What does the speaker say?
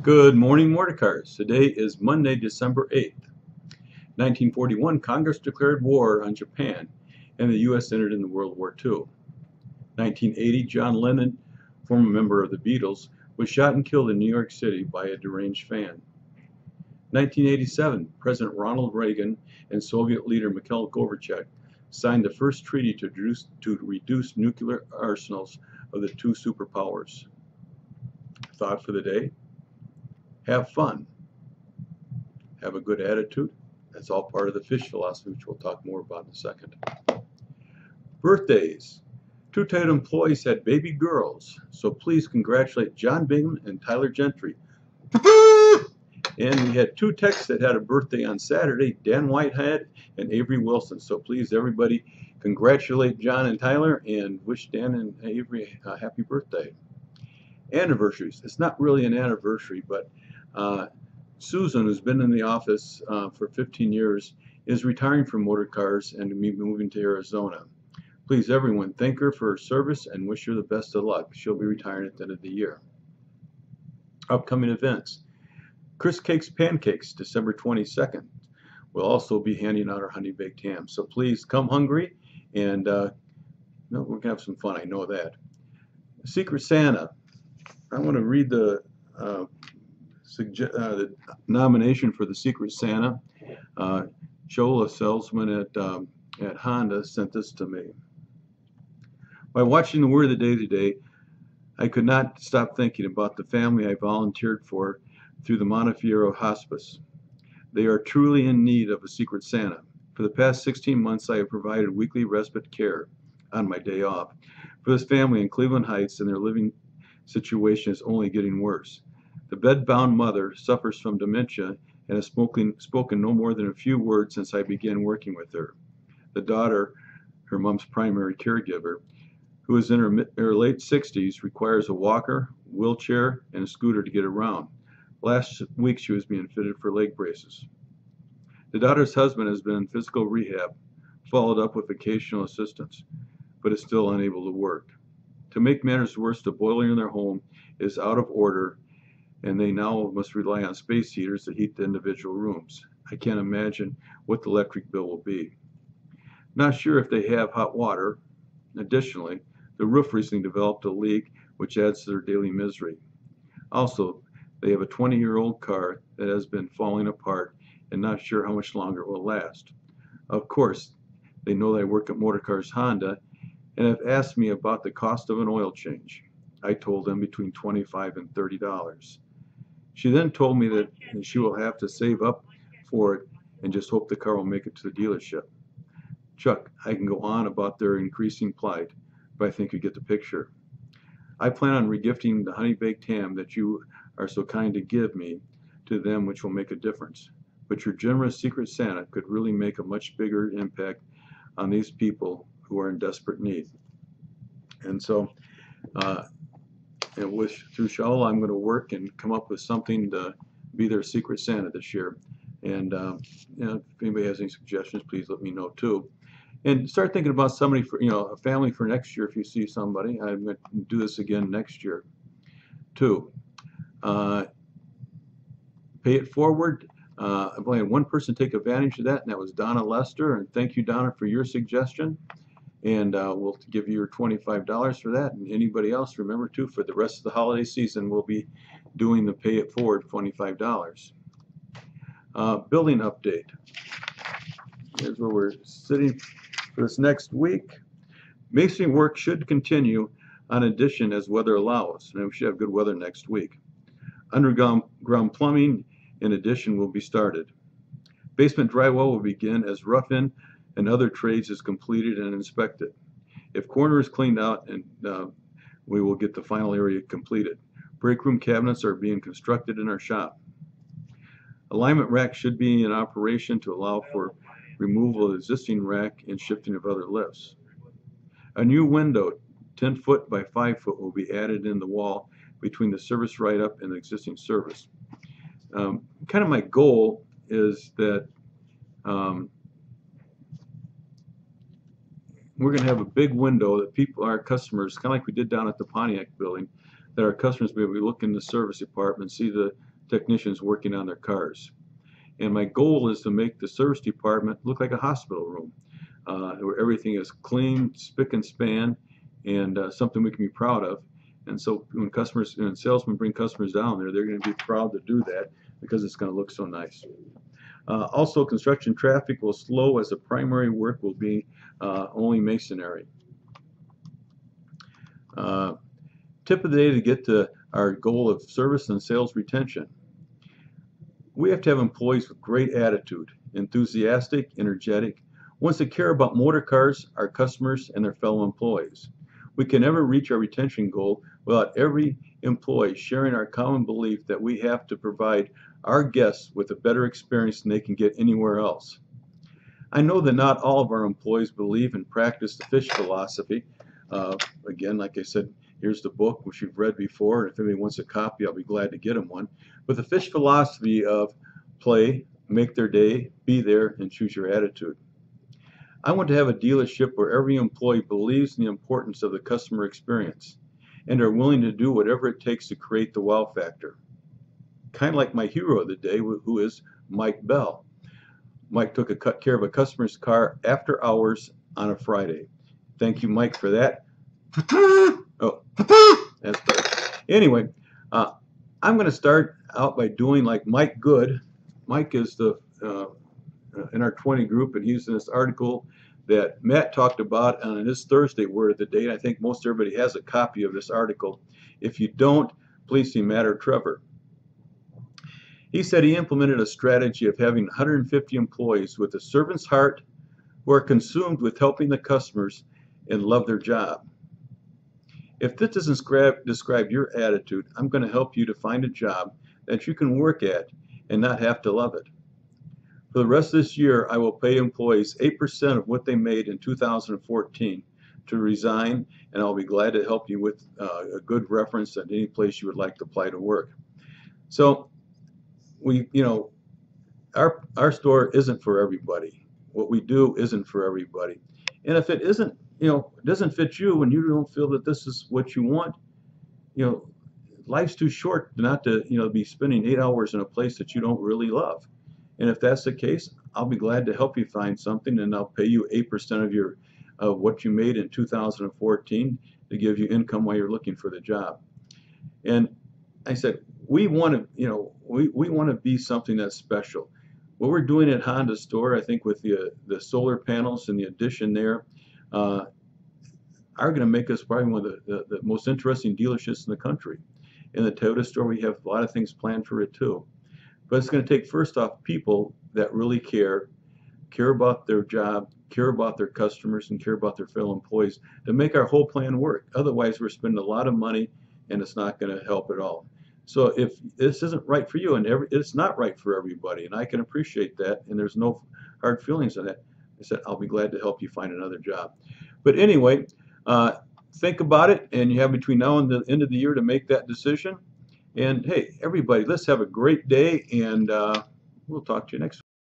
Good morning, Mordecars. Today is Monday, December 8th. 1941, Congress declared war on Japan, and the U.S. entered into World War II. 1980, John Lennon, former member of the Beatles, was shot and killed in New York City by a deranged fan. 1987, President Ronald Reagan and Soviet leader Mikhail Gorbachev signed the first treaty to reduce nuclear arsenals of the two superpowers. Thought for the day: have fun, have a good attitude. That's all part of the fish philosophy, which we'll talk more about in a second. Birthdays. Two Tight employees had baby girls, so please congratulate John Bingham and Tyler Gentry. And we had two techs that had a birthday on Saturday, Dan Whitehead and Avery Wilson. So please, everybody, congratulate John and Tyler and wish Dan and Avery a happy birthday. Anniversaries. It's not really an anniversary, but Susan, who's been in the office for 15 years, is retiring from motor cars and moving to Arizona. Please, everyone, thank her for her service and wish her the best of luck. She'll be retiring at the end of the year. Upcoming events. Chris Cake's Pancakes, December 22nd. We'll also be handing out our honey baked ham. So please come hungry, and we're going to have some fun, I know that. Secret Santa. I want to read the nomination for the Secret Santa. Joel, a salesman at Honda, sent this to me. By watching the Word of the Day today, I could not stop thinking about the family I volunteered for through the Montefiore Hospice. They are truly in need of a Secret Santa. For the past 16 months, I have provided weekly respite care on my day off for this family in Cleveland Heights, and their living situation is only getting worse. The bed-bound mother suffers from dementia and has spoken no more than a few words since I began working with her. The daughter, her mom's primary caregiver, who is in her late 60s, requires a walker, wheelchair, and a scooter to get around. Last week she was being fitted for leg braces. The daughter's husband has been in physical rehab, followed up with occasional assistance, but is still unable to work. To make matters worse, the boiler in their home is out of order, and they now must rely on space heaters to heat the individual rooms. I can't imagine what the electric bill will be. Not sure if they have hot water. Additionally, the roof recently developed a leak, which adds to their daily misery. Also, they have a 20-year-old car that has been falling apart and not sure how much longer it will last. Of course, they know that I work at Motorcars Honda and have asked me about the cost of an oil change. I told them between $25 and $30. She then told me that she will have to save up for it and just hope the car will make it to the dealership. Chuck, I can go on about their increasing plight, but I think you get the picture. I plan on regifting the honey baked ham that you are so kind to give me to them, which will make a difference. But your generous Secret Santa could really make a much bigger impact on these people who are in desperate need. And so through Shaul, I'm going to work and come up with something to be their Secret Santa this year. And if anybody has any suggestions, please let me know too. And start thinking about somebody for, a family for next year if you see somebody. I'm going to do this again next year too. Pay it forward. I've only had one person take advantage of that, and that was Donna Lester. And thank you, Donna, for your suggestion. And we'll give you your $25 for that. And anybody else, remember too, for the rest of the holiday season, we'll be doing the Pay It Forward $25. Building update. Here's where we're sitting for this next week. Masonry work should continue on addition as weather allows, and we should have good weather next week. Underground plumbing in addition will be started. Basement drywall will begin as rough-in and other trades is completed and inspected. If corner is cleaned out, and we will get the final area completed. Break room cabinets are being constructed in our shop. Alignment rack should be in operation to allow for removal of existing rack and shifting of other lifts. A new window, 10 foot by 5 foot, will be added in the wall between the service write-up and the existing service. Kind of my goal is that we're going to have a big window that our customers, kind of like we did down at the Pontiac building, that our customers will be able to look in the service department, see the technicians working on their cars. And my goal is to make the service department look like a hospital room, where everything is clean, spick and span, and something we can be proud of. And so when customers and salesmen bring customers down there, they're going to be proud to do that because it's going to look so nice. Also, construction traffic will slow as the primary work will be only masonry. Tip of the day to get to our goal of service and sales retention. We have to have employees with great attitude, enthusiastic, energetic, ones that care about motor cars, our customers, and their fellow employees. We can never reach our retention goal without every employee sharing our common belief that we have to provide our guests with a better experience than they can get anywhere else. I know that not all of our employees believe and practice the fish philosophy. Again, like I said, here's the book, which you've read before, and if anybody wants a copy, I'll be glad to get them one. But the fish philosophy of play, make their day, be there, and choose your attitude. I want to have a dealership where every employee believes in the importance of the customer experience and are willing to do whatever it takes to create the wow factor. Kind of like my hero of the day, who is Mike Bell. Mike took care of a customer's car after hours on a Friday. Thank you, Mike, for that. Oh, that's better. Anyway, I'm going to start out by doing like Mike Good. Mike is the in our 20 group, and he's in this article that Matt talked about on his Thursday Word of the Day. I think most everybody has a copy of this article. If you don't, please see Matt or Trevor. He said he implemented a strategy of having 150 employees with a servant's heart who are consumed with helping the customers and love their job. If this doesn't describe your attitude, I'm going to help you to find a job that you can work at and not have to love it. For the rest of this year, I will pay employees 8% of what they made in 2014 to resign, and I'll be glad to help you with a good reference at any place you would like to apply to work. So, our store isn't for everybody. What we do isn't for everybody. And if it isn't, doesn't fit you and you don't feel that this is what you want, life's too short not to, be spending 8 hours in a place that you don't really love. And if that's the case, I'll be glad to help you find something, and I'll pay you 8% of what you made in 2014 to give you income while you're looking for the job. And I said, we want to, we want to be something that's special. What we're doing at Honda store, I think, with the solar panels and the addition there, are going to make us probably one of the most interesting dealerships in the country. In the Toyota store, we have a lot of things planned for it too. But it's going to take, first off, people that really care about their job, care about their customers, and care about their fellow employees to make our whole plan work. Otherwise, we're spending a lot of money, and it's not going to help at all. So if this isn't right for you, and it's not right for everybody, and I can appreciate that, and there's no hard feelings on that, I said, I'll be glad to help you find another job. But anyway, think about it, and you have between now and the end of the year to make that decision. And hey, everybody, let's have a great day, and we'll talk to you next week.